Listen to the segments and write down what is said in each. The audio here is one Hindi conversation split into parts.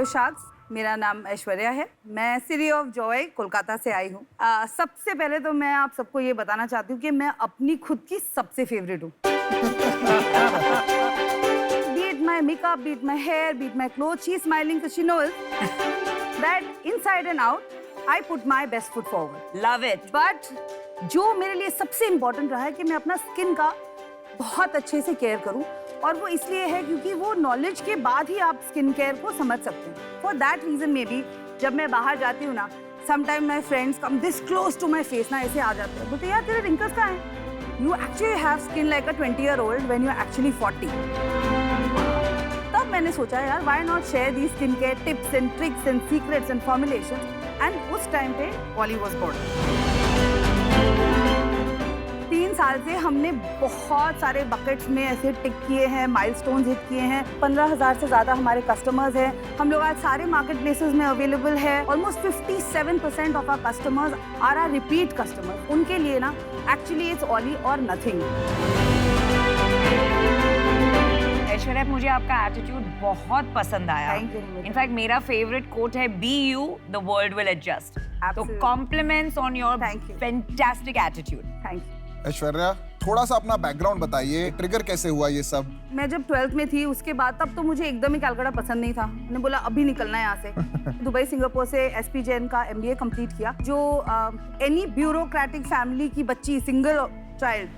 शाक्स, मेरा नाम ऐश्वर्या है। मैं सिटी ऑफ जॉय कोलकाता से आई हूँ। सबसे पहले तो मैं आप सबको ये बताना चाहती हूँ कि मैं अपनी खुद की सबसे फेवरेट हूँ। Beat my makeup, beat my hair, beat my clothes, she's smiling because she knows that inside and out, I put my best foot forward. Love it. But जो मेरे लिए सबसे इम्पोर्टेंट रहा है कि मैं अपना स्किन का बहुत अच्छे से केयर करूं, और वो इसलिए है क्योंकि वो नॉलेज के बाद ही आप स्किन केयर को समझ सकते हैं। For that reason maybe जब मैं बाहर जाती हूँ ना, sometime my friends come this close to my face ना, ऐसे आ जाते हैं, बोलते यार तेरे रिंकल्स कहाँ हैं? You actually have skin like a 20-year-old when you are actually 40। तब मैंने सोचा यार why not share the skin care tips and tricks and secrets and formulations, and उस टाइम पे ऑली वाज बोर्न। 3 साल से हमने बहुत सारे बकेट्स में ऐसे टिक किए हैं, माइलस्टोन्स हिट किए हैं। 15,000 से ज़्यादा हमारे कस्टमर्स हैं। हम लोग आज सारे मार्केट प्लेसेस में अवेलेबल है। Almost 57% of our customers are are repeat customers. उनके लिए ना एक्चुअली इट्स ऑली और नथिंग। ऐश्वर्या, मुझे आपका एटीट्यूड बहुत पसंद आया। इनफैक्ट मेरा फेवरेट कोट है, be you the world will adjust. तो compliments on your fantastic attitude. Thank you. Aishwarya, थोड़ा सा अपना बैकग्राउंड बताइए, ट्रिगर कैसे हुआ ये सब? मैं जब 12th में थी उसके बाद, तब तो मुझे एकदम ही कलकत्ता पसंद नहीं था। मैंने बोला अभी निकलना है यहाँ से। दुबई सिंगापुर से एसपी जैन का MBA कंप्लीट किया। जो एनी ब्यूरोक्रेटिक फैमिली की बच्ची, सिंगल चाइल्ड,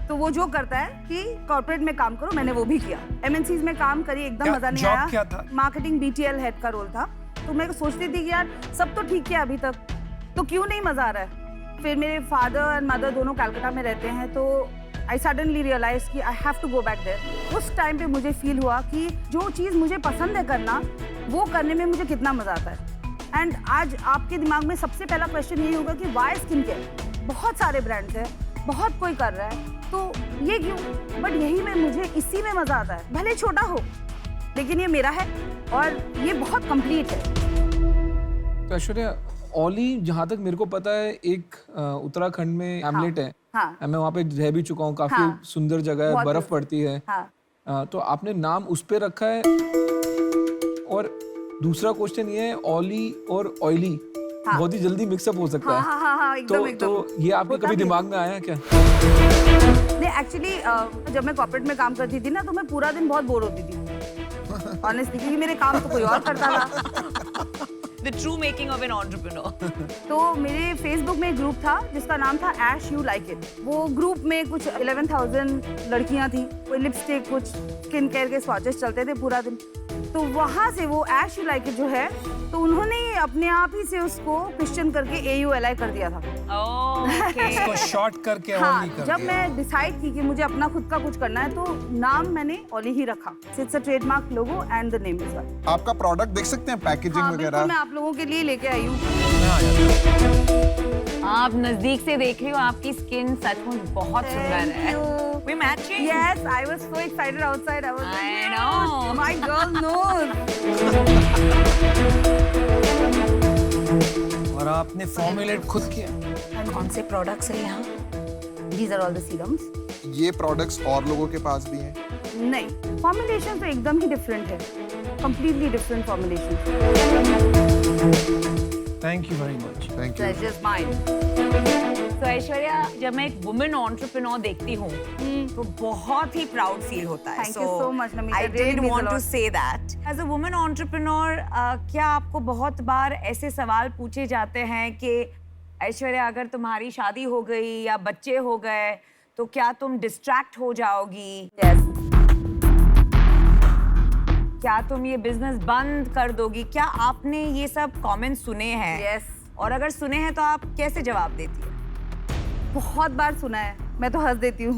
तो वो जो करता है कि कॉर्पोरेट में काम करो, मैंने वो भी किया। MNCs में काम करी, एकदम मजा नहीं आया। क्या था? मार्केटिंग BTL हेड का रोल था। तो मैं सोचती थी कि यार सब तो ठीक है अभी तक, तो क्यों नहीं मजा आ रहा है। फिर मेरे फादर एंड मदर दोनों कलकत्ता में रहते हैं, तो आई सडनली रियलाइज कि I have to go back there. उस टाइम पे मुझे फील हुआ कि जो चीज़ मुझे पसंद है करना, वो करने में मुझे कितना मजा आता है। एंड आज आपके दिमाग में सबसे पहला क्वेश्चन यही होगा कि वाई स्किन केयर? बहुत सारे ब्रांड्स हैं, बहुत कोई कर रहा है, तो ये क्यों? बट यही में मुझे इसी में मजा आता है, भले छोटा हो, लेकिन ये मेरा है और ये बहुत कंप्लीट है। तो ऐश्वर्या, ओली जहाँ तक मेरे को पता है एक उत्तराखंड में हैमलेट है। हाँ। मैं वहाँ पे रह भी चुका हूँ। काफी सुंदर जगह है, बर्फ पड़ती है। तो आपने नाम उस पे रखा है। और दूसरा क्वेश्चन ये है, ओली और ऑयली बहुत ही जल्दी मिक्सअप हो सकता है। हाँ, एकदम। तो ये आपके कभी दिमाग में आया क्या? नहीं, एक्चुअली जब मैं कॉर्पोरेट में काम करती थी ना, तो मैं पूरा दिन बहुत बोर होती थी ऑनेस्टली, क्योंकि मेरे काम तो कोई और करता था। The true making of an entrepreneur. तो मेरे फेसबुक में एक ग्रुप था जिसका नाम था Ash You Like It। वो ग्रुप में कुछ 11,000 लड़कियां थी। कोई लिपस्टिक, कुछ स्किन केयर के स्वॉचेस चलते थे पूरा दिन। तो वहाँ से वो Ash You Like It जो है, तो उन्होंने अपने आप ही से उसको क्वेश्चन करके AULI कर दिया था। इसको शॉर्ट करके हाँ, ओली कर जब दिया। मैं डिसाइड की कि मुझे अपना खुद का कुछ करना है, तो नाम मैंने ओली ही रखा। It's a trademark logo and the name is well. आपका प्रोडक्ट देख सकते हैं, पैकेजिंग वगैरह? मैं आप लोगों के लिए लेके आई हूँ। आप नजदीक से देख रही हो, आपकी स्किन सचमुच बहुत सुंदर है। We matching? Yes, I was so excited outside. I was like, I know. My girl knows. और आपने फॉर्मुलेट खुद किया? कौन से प्रोडक्ट्स है यहाँ? These are all the serums. ये प्रोडक्ट्स और लोगों के पास भी हैं? नहीं, फॉर्मुलेशन तो एकदम ही डिफरेंट है, completely different formulation. Thank you very much. Thank you. Pleasure's mine. तो ऐश्वर्या, जब मैं एक वुमेन एंटरप्रेन्योर देखती हूँ, तो बहुत ही प्राउड फील होता है। Thank you so much, Namita. I It really did means a want to lot. say that. As a woman entrepreneur, क्या आपको बहुत बार ऐसे सवाल पूछे जाते हैं कि ऐश्वर्या, अगर तुम्हारी शादी हो गई या बच्चे हो गए, तो क्या तुम डिस्ट्रैक्ट हो जाओगी? Yes. क्या तुम ये बिजनेस बंद कर दोगी? क्या आपने ये सब कमेंट्स सुने हैं? Yes. और अगर सुने हैं तो आप कैसे जवाब देती हैं? बहुत बार सुना है, मैं तो हंस देती हूँ।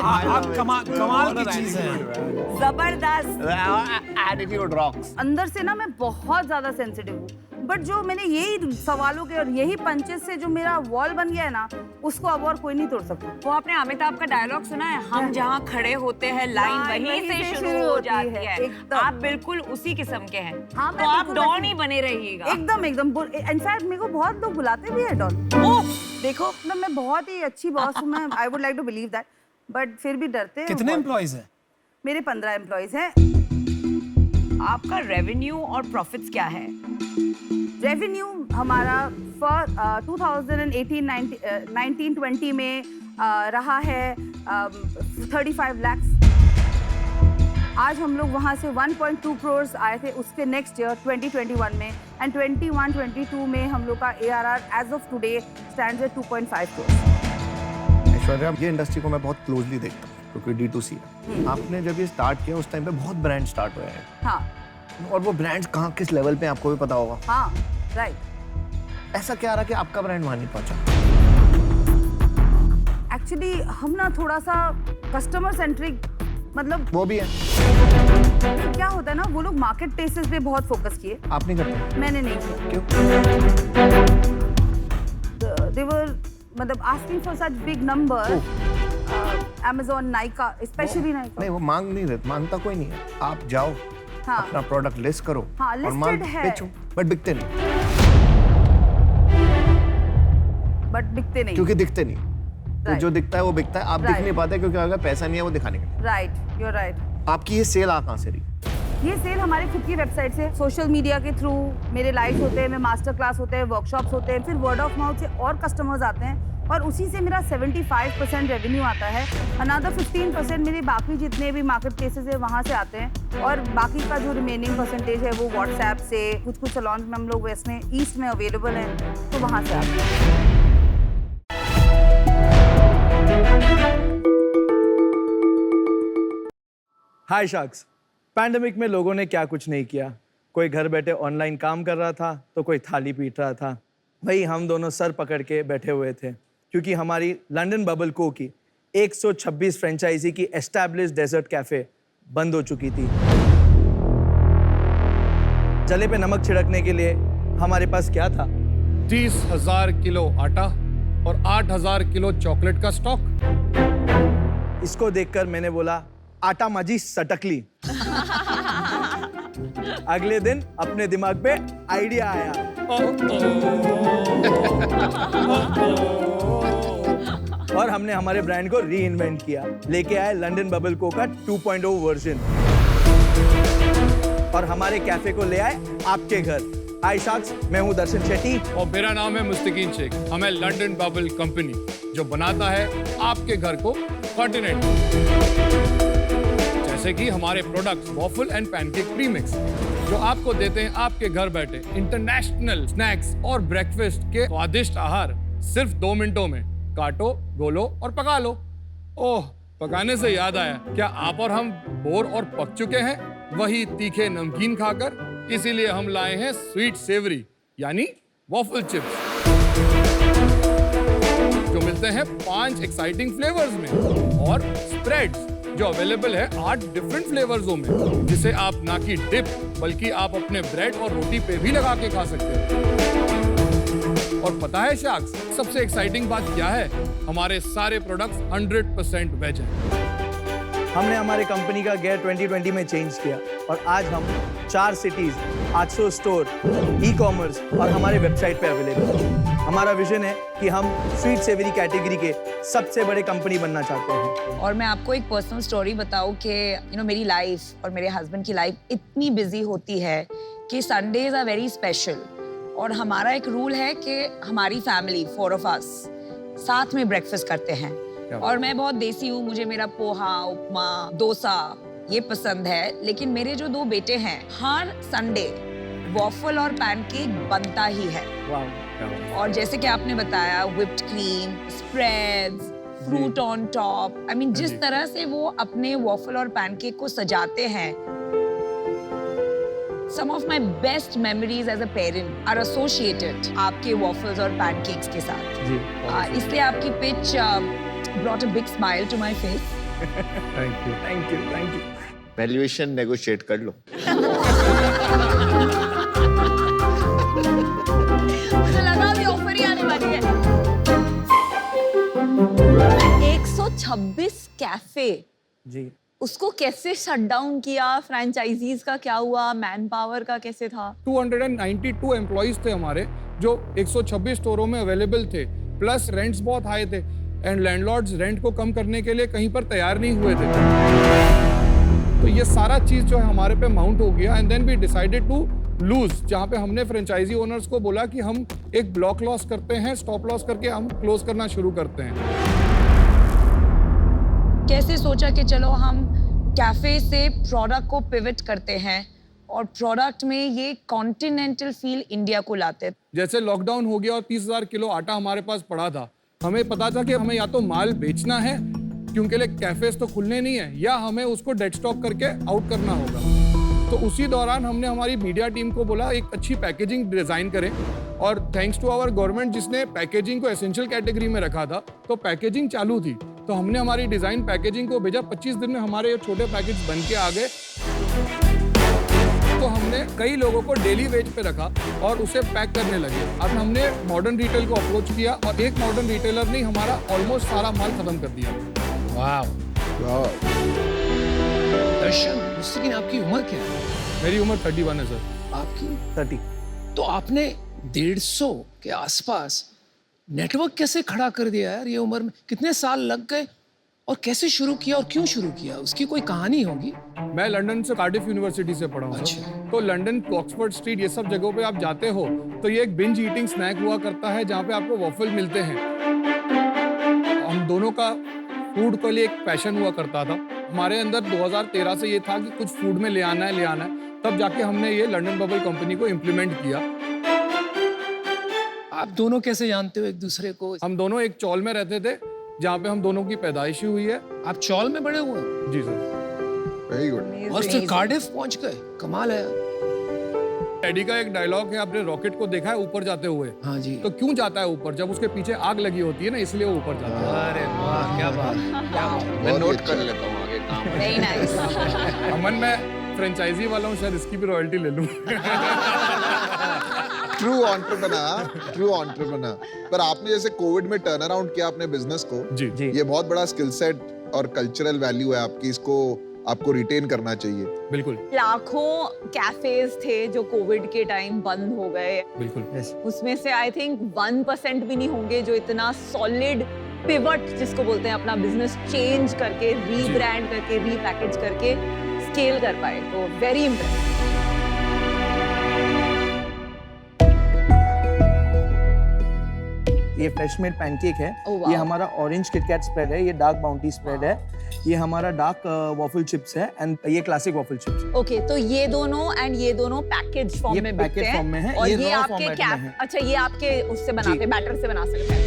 आप कमाल की चीज है। जबरदस्त। Attitude rocks. अंदर से ना मैं बहुत ज्यादा सेंसिटिव हूँ, बट जो मैंने यही सवालों के और यही पंचेस से जो मेरा वॉल बन गया है ना, उसको अब और कोई नहीं तोड़ सकता। वो आपने अमिताभ का डायलॉग सुना है, हम जहाँ खड़े होते हैं लाइन वहीं से शुरू हो जाती है। एकदम। आप बिल्कुल उसी किस्म के हैं। हाँ, मैं तो आप बिल्कुल डॉन ही बने रहिएगा। एकदम। इनफैक्ट मेरे को बहुत लोग बुलाते भी है डॉन। ओह, देखो, मतलब मैं बहुत ही अच्छी बॉस हूँ। मैं I would like to believe that, but फिर भी डरते हैं। कितने एम्प्लॉइज हैं? मेरे 15 एम्प्लॉयज हैं। आपका रेवेन्यू और प्रॉफिट्स क्या है? रेवेन्यू हमारा फॉर 2018-19-20 में रहा है 35 lakhs। आज हम लोग वहाँ से 1.2 करोड़ आए थे उसके नेक्स्ट ईयर 2021 में, एंड 21-22 में हम लोग का ARR as of today stands at 2.5 crore. Aishwarya, ये इंडस्ट्री को मैं बहुत क्लोजली देखता हूँ क्योंकि D2C है। आपने जब ये स्टार्ट किया उस टाइम पे बहुत ब्रांड स्टार्ट हुए हैं। हाँ, और वो ब्रांड्स कहाँ किस लेवल पे आपको भी पता होगा। हाँ, राइट। ऐसा क्या रहा कि आपका ब्रांड वहाँ नहीं पहुँचा? एक्चुअली हम ना थोड़ा सा कस्टमर सेंट्रिक, मतलब वो भी है। तो क्या होता है ना, वो लोग मार्केट प्लेसेस पे बहुत फोकस किए। आप नहीं करते? मैंने नहीं किया। क्यों? They were मतलब asking for such big number, Amazon, Nykaa, especially Nykaa। नहीं, वो मांग नहीं रहे, मांगता कोई नहीं है। आप जाओ, हाँ, अपना प्रोडक्ट लिस्ट करो, हाँ, और माल listed है। बेचो, बट बिकते नहीं बट बिकते नहीं क्योंकि दिखते नहीं। तो Right. जो दिखता है वो बिकता है, आप दिख Right. नहीं पाते क्योंकि अगर पैसा नहीं है वो दिखाने के लिए। Right, you are right. आपकी ये सेल आ कहाँ से रही? ये सेल हमारे खुद की वेबसाइट से, सोशल मीडिया के थ्रू, मेरे लाइव होते हैं, मेरे मास्टर क्लास होते हैं, वर्कशॉप्स होते हैं, फिर वर्ड ऑफ माउथ से और कस्टमर्स आते हैं, और उसी से मेरा 75% रेवेन्यू आता है। अनदर 15% मेरे बाकी जितने भी मार्केट प्लेसेस है वहाँ से आते हैं, और बाकी का जो रिमेनिंग परसेंटेज है वो व्हाट्सएप से, कुछ सैलून में हम लोग वेस्ट में, ईस्ट में अवेलेबल हैं, तो वहाँ से आते हैं। हाय शार्क्स। पैंडेमिक में लोगों ने क्या कुछ नहीं किया। कोई घर बैठे ऑनलाइन काम कर रहा था तो कोई थाली पीट रहा था। वही हम दोनों सर पकड़ के बैठे हुए थे क्योंकि हमारी लंदन बबल को की 126 फ्रेंचाइजी की एस्टैब्लिश्ड डेजर्ट कैफे बंद हो चुकी थी। जले पे नमक छिड़कने के लिए हमारे पास क्या था? 30,000 किलो आटा और 8,000 किलो चॉकलेट का स्टॉक। इसको देखकर मैंने बोला, आटा माजी सटकली। अगले दिन अपने दिमाग पे आइडिया आया। और हमने हमारे ब्रांड को री इन्वेंट किया, लेके आए लंदन बबल को का 2.0 वर्जन, और हमारे कैफे को ले आए आपके घर। हाय शार्क्स, मैं हूं दर्शन शेट्टी और मेरा नाम है मुस्तकीन शेख। हमें लंदन बबल कंपनी जो बनाता है आपके घर को कॉन्टिनेंटल। जैसे कि हमारे products waffle and pancake premix जो आपको देते हैं आपके घर बैठे इंटरनेशनल स्नैक्स और ब्रेकफास्ट के स्वादिष्ट आहार सिर्फ 2 मिनटों में। काटो, गोलो और पका लो। ओह, पकाने से याद आया, क्या आप और हम बोर और पक चुके हैं वही तीखे नमकीन खाकर? इसीलिए हम लाए हैं स्वीट सेवरी यानी वॉफल चिप्स जो मिलते हैं 5 एक्साइटिंग फ्लेवर्स में, और स्प्रेड्स जो अवेलेबल है 8 डिफरेंट फ्लेवर्सों में, जिसे आप ना कि डिप बल्कि आप अपने ब्रेड और रोटी पे भी लगा के खा सकते हैं। और पता है शार्क्स, सबसे एक्साइटिंग बात क्या है? हमारे सारे प्रोडक्ट्स 100% वेज हैं। हमने हमारे कंपनी का गेयर 2020 में चेंज किया, और आज हम 4 सिटीज, 800 स्टोर, ई-कॉमर्स और हमारे वेबसाइट पे अवेलेबल हैं। हमारा विजन है कि हम स्वीट सेवरी कैटेगरी के सबसे बड़े कंपनी बनना चाहते हैं। और मैं आपको एक पर्सनल स्टोरी बताऊं कि मेरी लाइफ और मेरे हस्बैंड की लाइफ इतनी बिजी होती है कि संडेज आर वेरी स्पेशल, और हमारा एक रूल है कि हमारी फैमिली 4 of us साथ में ब्रेकफास्ट करते हैं। और मैं बहुत देसी हूँ, मुझे मेरा पोहा, उपमा, डोसा ये पसंद है, लेकिन मेरे जो 2 बेटे हैं, हर संडे वॉफल और पैनकेक बनता ही है। और जैसे कि आपने बताया, whipped cream, spreads, fruit on top, जिस तरह से वो अपने वॉफल और पैनकेक को सजाते हैं, some of my best memories as a parent are associated आपके waffles और pancakes के साथ। इसलिए आपकी pitch brought a big smile to my face. Thank you, thank you, thank you. Valuation negotiate कर लो। मुझे लगा अभी ऑफर ही आने वाली है। 126 कैफे, जी, उसको कैसे शट डाउन किया? फ्रैंचाइजीज का क्या हुआ? मैन पावर का कैसे था? 292 एम्प्लॉइज थे हमारे जो 126 स्टोरों में अवेलेबल थे, प्लस रेंट्स बहुत हाई थे, एंड लैंडलॉर्ड्स रेंट को कम करने के लिए कहीं पर तैयार नहीं हुए थे। तो ये सारा चीज जो है हमारे पे माउंट हो गया and then we decided to lose, जहाँ पे हमने फ्रेंचाइजी ओनर्स को बोला कि हम एक ब्लॉक लॉस करते हैं, स्टॉप लॉस करके हम क्लोज करना शुरू करते हैं। कैसे सोचा कि चलो हम कैफे से प्रोडक्ट को पिवट करते हैं और प्रोडक्ट में ये कॉन्टिनेंटल फील इंडिया को लाते? जैसे लॉकडाउन हो गया और 30,000 किलो आटा हमारे पास पड़ा था, हमें पता था कि हमें या तो माल बेचना है क्योंकि कैफेज तो खुलने नहीं है, या हमें उसको डेड स्टॉक करके आउट करना होगा। तो उसी दौरान हमने हमारी मीडिया टीम को बोला एक अच्छी पैकेजिंग डिजाइन करें, और थैंक्स टू आवर गवर्नमेंट जिसने पैकेजिंग को एसेंशियल कैटेगरी में रखा था, तो पैकेजिंग चालू थी। तो हमने हमारी डिजाइन पैकेजिंग को भेजा, 25 दिन में हमारे ये छोटे पैकेज बन के आ गए। तो हमने कई लोगों को डेली वेज पे रखा और उसे पैक करने लगे। अब हमने मॉडर्न रिटेल को अप्रोच किया और एक मॉडर्न रिटेलर ने हमारा ऑलमोस्ट सारा माल खत्म कर दिया। वाह। दर्शन, मुझसे आपकी उम्र क्या है? मेरी उम्र 31 है सर। आपकी 30। तो आपने 150 के आसपास नेटवर्क कैसे खड़ा कर दिया यार ये उम्र में? कितने साल लग गए और कैसे शुरू किया और क्यों शुरू किया? उसकी कोई कहानी होगी। मैं लंदन से कार्डिफ यूनिवर्सिटी से पढ़ा हूँ। अच्छा। तो लंदन ऑक्सफोर्ड स्ट्रीट ये सब जगहों पे आप जाते हो तो ये एक बिंज ईटिंग स्नैक हुआ करता है जहाँ पे आपको वॉफल मिलते हैं। हम दोनों का फूड के लिए एक पैशन हुआ करता था। हमारे अंदर 2013 से ये था कि कुछ फूड में ले आना है, तब जाके हमने ये लंदन बबल कंपनी को इम्प्लीमेंट किया। आप दोनों कैसे जानते हो एक दूसरे को? हम दोनों एक चौल में रहते थे जहाँ पे हम दोनों की पैदाइश हुई है। आप चौल में बड़े हुए हो? जी सर। Very good. और फिर कार्डिफ पहुंच गए, कमाल है। टेडी का एक डायलॉग है, आपने रॉकेट को देखा है ऊपर जाते हुए? हाँ जी। तो क्यों जाता है ऊपर? जब उसके पीछे आग लगी होती है ना, इसलिए वो ऊपर जाता है। अरे वाह, क्या बात, क्या बात। मैं नोट कर लेता हूँ आगे काम। Very nice. अमन, मैं फ्रेंचाइजी वाला हूँ, शायद इसकी भी रॉयल्टी ले लूँ। True entrepreneur. पर आपने जैसे कोविड में टर्न अराउंड किया अपने बिजनेस को, जी। ये बहुत बड़ा स्किल सेट और कल्चरल वैल्यू है आपकी, इसको आपको रिटेन करना चाहिए। बिल्कुल लाखों कैफेज थे जो कोविड के टाइम बंद हो गए। बिल्कुल। उसमें से आई थिंक 1% भी नहीं होंगे जो इतना सॉलिड पिवट जिसको बोलते हैं, अपना बिजनेस चेंज करके, रीब्रांड करके, रीपैकेज करके स्केल कर पाए। तो वेरी इंप्रेसिव। ये फ्रेश मेड पैनकेक है। Oh, wow. ये हमारा ऑरेंज किटकैट स्प्रेड है। ये डार्क बाउंटी स्प्रेड है। ये हमारा डार्क वॉफल चिप्स है एंड ये क्लासिक वॉफल चिप्स। ओके, तो ये दोनों पैकेज फॉर्म में बिकते हैं। फॉर्म में है। और ये raw आपके format क्या? में है। अच्छा, ये आपके उससे बनाते हैं, बैटर से बना सकते हैं।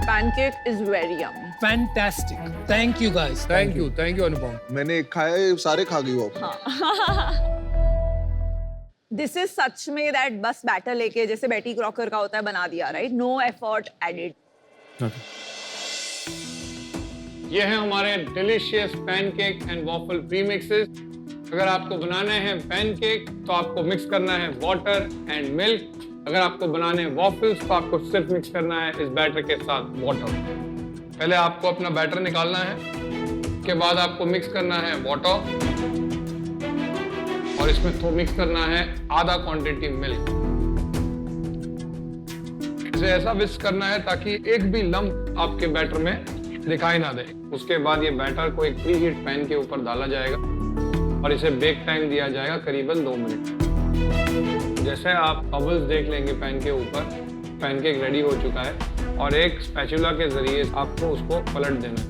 Pancake is very yummy. Fantastic, thank you guys. Thank you Anupam. मैंने खाए सारे खा गई वो। दिस इज सच में दैट बस बैटर लेके जैसे बेटी क्रॉकर का होता है बना दिया, राइट? No effort added. ये है हमारे delicious pancake and waffle premixes. अगर आपको बनाने हैं पैनकेक तो आपको मिक्स करना है वाटर एंड मिल्क। अगर आपको बनाने हैं वॉफल्स तो आपको सिर्फ मिक्स करना है इस बैटर के साथ वाटर। पहले आपको अपना बैटर निकालना है, उसके बाद आपको मिक्स करना है वाटर और इसमें तो मिक्स करना है आधा क्वांटिटी मिल्क। इसे ऐसा विस्क करना है ताकि एक भी लम्प आपके बैटर में दिखाई ना दे। उसके बाद ये बैटर को एक प्री हीट पैन के ऊपर डाला जाएगा और इसे बेक टाइम दिया जाएगा करीबन 2 मिनट। जैसे आप बबल्स देख लेंगे पैन के ऊपर, पैनकेक रेडी हो चुका है और एक स्पैचुला के जरिए आपको उसको पलट देना है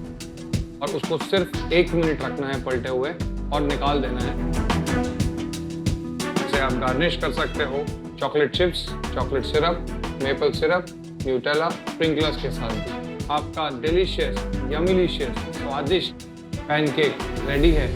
और उसको सिर्फ 1 मिनट रखना है पलटे हुए और निकाल देना है। इसे आप गार्निश कर सकते हो chocolate chips, chocolate syrup, maple syrup, Nutella, sprinklers के साथ। आपका डिलीशियस, यमीलिशियस, स्वादिष्ट पैनकेक रेडी है।